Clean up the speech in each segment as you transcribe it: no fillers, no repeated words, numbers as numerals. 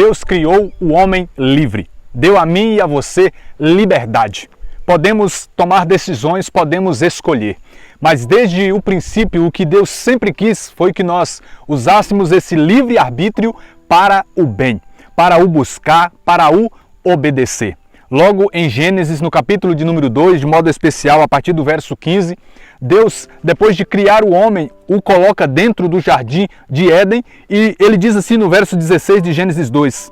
Deus criou o homem livre. Deu a mim e a você liberdade. Podemos tomar decisões, podemos escolher. Mas desde o princípio, o que Deus sempre quis foi que nós usássemos esse livre-arbítrio para o bem, para o buscar, para o obedecer. Logo em Gênesis, no capítulo de número 2, de modo especial, a partir do verso 15, Deus, depois de criar o homem, o coloca dentro do jardim de Éden e ele diz assim no verso 16 de Gênesis 2: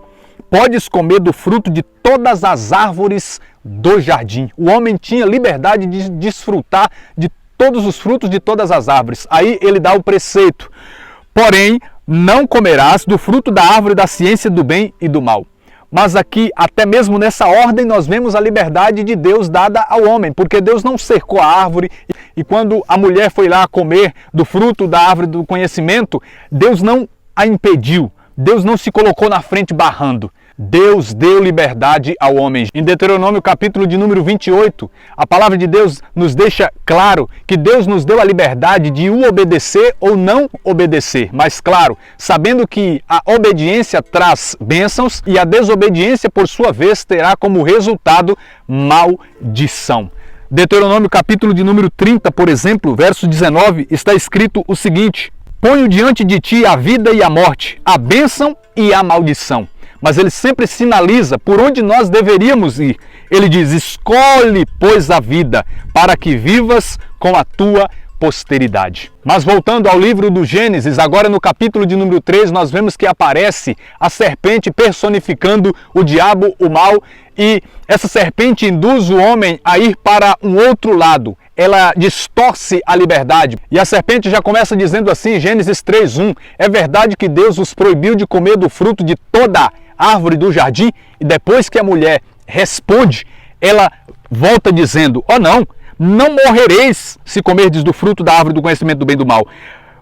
podes comer do fruto de todas as árvores do jardim. O homem tinha liberdade de desfrutar de todos os frutos de todas as árvores. Aí ele dá o preceito: porém, não comerás do fruto da árvore da ciência do bem e do mal. Mas aqui, até mesmo nessa ordem, nós vemos a liberdade de Deus dada ao homem, porque Deus não cercou a árvore e quando a mulher foi lá comer do fruto da árvore do conhecimento, Deus não a impediu, Deus não se colocou na frente barrando. Deus deu liberdade ao homem. Em Deuteronômio capítulo de número 28, a palavra de Deus nos deixa claro que Deus nos deu a liberdade de o obedecer ou não obedecer. Mas claro, sabendo que a obediência traz bênçãos e a desobediência, por sua vez, terá como resultado maldição. Deuteronômio capítulo de número 30, por exemplo, verso 19, está escrito o seguinte: ponho diante de ti a vida e a morte, a bênção e a maldição. Mas ele sempre sinaliza por onde nós deveríamos ir. Ele diz: escolhe, pois, a vida, para que vivas com a tua posteridade. Mas voltando ao livro do Gênesis, agora no capítulo de número 3, nós vemos que aparece a serpente personificando o diabo, o mal, e essa serpente induz o homem a ir para um outro lado. Ela distorce a liberdade. E a serpente já começa dizendo assim, Gênesis 3:1, é verdade que Deus os proibiu de comer do fruto de toda árvore do jardim? E depois que a mulher responde, ela volta dizendo: oh não morrereis se comerdes do fruto da árvore do conhecimento do bem e do mal.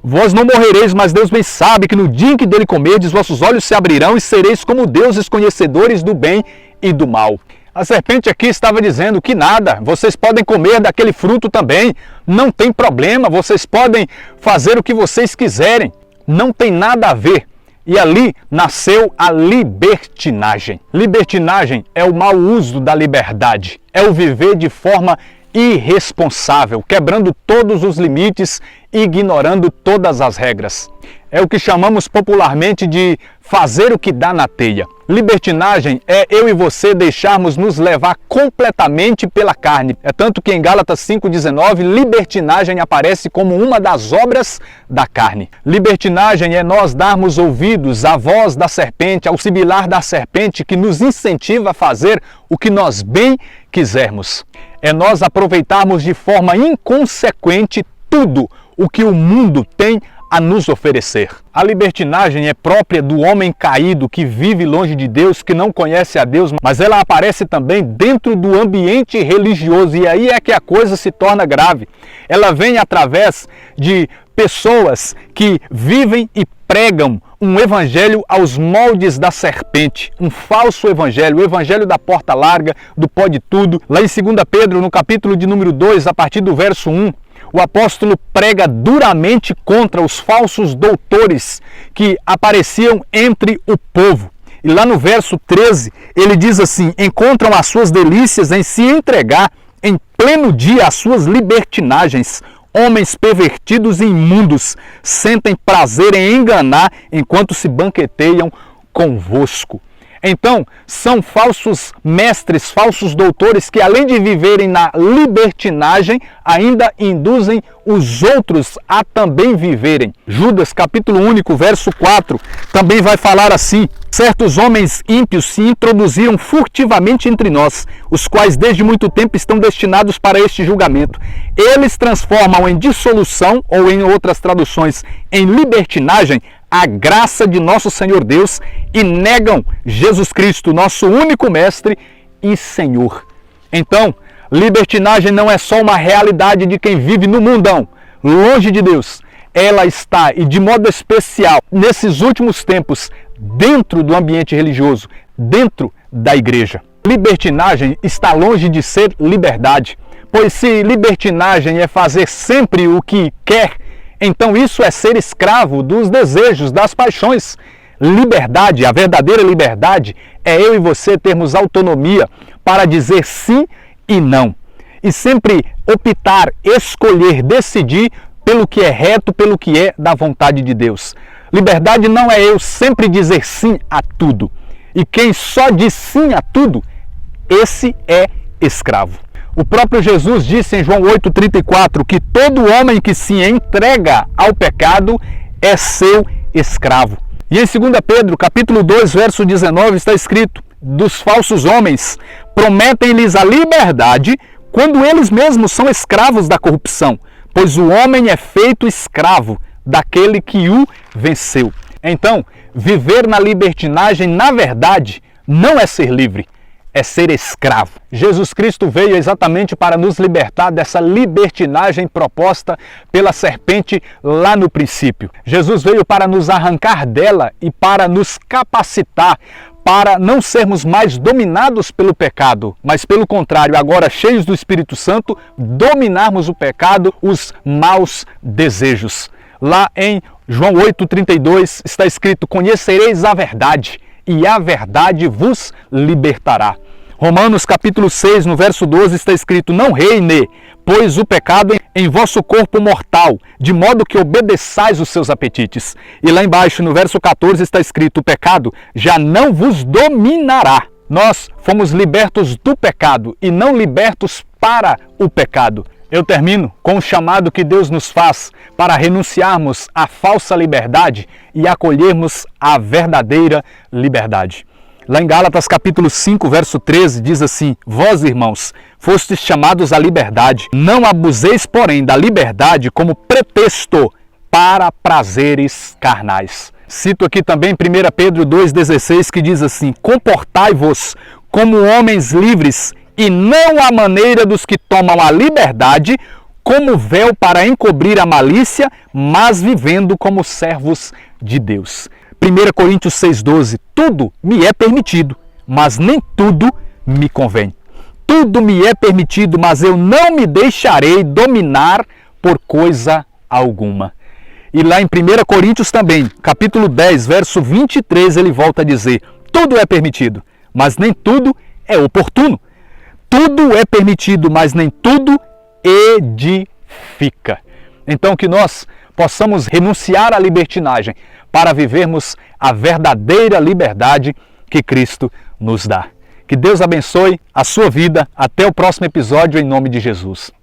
Vós não morrereis, mas Deus bem sabe que no dia em que dele comerdes, vossos olhos se abrirão e sereis como deuses conhecedores do bem e do mal. A serpente aqui estava dizendo que nada, vocês podem comer daquele fruto também, não tem problema, vocês podem fazer o que vocês quiserem, não tem nada a ver. E ali nasceu a libertinagem. Libertinagem é o mau uso da liberdade, é o viver de forma irresponsável, quebrando todos os limites, ignorando todas as regras. É o que chamamos popularmente de fazer o que dá na telha. Libertinagem é eu e você deixarmos nos levar completamente pela carne. É tanto que em Gálatas 5,19, libertinagem aparece como uma das obras da carne. Libertinagem é nós darmos ouvidos à voz da serpente, ao sibilar da serpente que nos incentiva a fazer o que nós bem quisermos. É nós aproveitarmos de forma inconsequente tudo o que o mundo tem a nos oferecer. A libertinagem é própria do homem caído que vive longe de Deus, que não conhece a Deus, mas ela aparece também dentro do ambiente religioso, e aí é que a coisa se torna grave. Ela vem através de pessoas que vivem e pregam um evangelho aos moldes da serpente, um falso evangelho, o evangelho da porta larga, do pode tudo. Lá em 2 Pedro, no capítulo de número 2, a partir do verso 1, o apóstolo prega duramente contra os falsos doutores que apareciam entre o povo. E lá no verso 13, ele diz assim: encontram as suas delícias em se entregar em pleno dia às suas libertinagens. Homens pervertidos e imundos sentem prazer em enganar enquanto se banqueteiam convosco. Então, são falsos mestres, falsos doutores que, além de viverem na libertinagem, ainda induzem os outros a também viverem. Judas, capítulo 1, verso 4, também vai falar assim: certos homens ímpios se introduziram furtivamente entre nós, os quais desde muito tempo estão destinados para este julgamento. Eles transformam em dissolução, ou em outras traduções, em libertinagem, a graça de nosso Senhor Deus e negam Jesus Cristo, nosso único Mestre e Senhor. Então, libertinagem não é só uma realidade de quem vive no mundão, longe de Deus. Ela está, e de modo especial, nesses últimos tempos, dentro do ambiente religioso, dentro da igreja. Libertinagem está longe de ser liberdade, pois se libertinagem é fazer sempre o que quer, então isso é ser escravo dos desejos, das paixões. Liberdade, a verdadeira liberdade, é eu e você termos autonomia para dizer sim e não. E sempre optar, escolher, decidir pelo que é reto, pelo que é da vontade de Deus. Liberdade não é eu sempre dizer sim a tudo. E quem só diz sim a tudo, esse é escravo. O próprio Jesus disse em João 8,34 que todo homem que se entrega ao pecado é seu escravo. E em 2 Pedro, capítulo 2, verso 19, está escrito: dos falsos homens prometem-lhes a liberdade quando eles mesmos são escravos da corrupção, pois o homem é feito escravo daquele que o venceu. Então, viver na libertinagem, na verdade, não é ser livre, é ser escravo. Jesus Cristo veio exatamente para nos libertar dessa libertinagem proposta pela serpente lá no princípio. Jesus veio para nos arrancar dela e para nos capacitar para não sermos mais dominados pelo pecado, mas pelo contrário, agora cheios do Espírito Santo, dominarmos o pecado, os maus desejos. Lá em João 8,32 está escrito: conhecereis a verdade, e a verdade vos libertará. Romanos capítulo 6, no verso 12, está escrito: não reine, pois o pecado em vosso corpo mortal, de modo que obedeçais os seus apetites. E lá embaixo, no verso 14, está escrito: o pecado já não vos dominará. Nós fomos libertos do pecado e não libertos para o pecado. Eu termino com o chamado que Deus nos faz para renunciarmos à falsa liberdade e acolhermos a verdadeira liberdade. Lá em Gálatas capítulo 5, verso 13, diz assim: vós, irmãos, fostes chamados à liberdade. Não abuseis, porém, da liberdade como pretexto para prazeres carnais. Cito aqui também 1 Pedro 2,16, que diz assim: comportai-vos como homens livres, e não à maneira dos que tomam a liberdade como véu para encobrir a malícia, mas vivendo como servos de Deus. 1 Coríntios 6,12, tudo me é permitido, mas nem tudo me convém. Tudo me é permitido, mas eu não me deixarei dominar por coisa alguma. E lá em 1 Coríntios também, capítulo 10, verso 23, ele volta a dizer: tudo é permitido, mas nem tudo é oportuno. Tudo é permitido, mas nem tudo edifica. Então que nós possamos renunciar à libertinagem para vivermos a verdadeira liberdade que Cristo nos dá. Que Deus abençoe a sua vida. Até o próximo episódio, em nome de Jesus.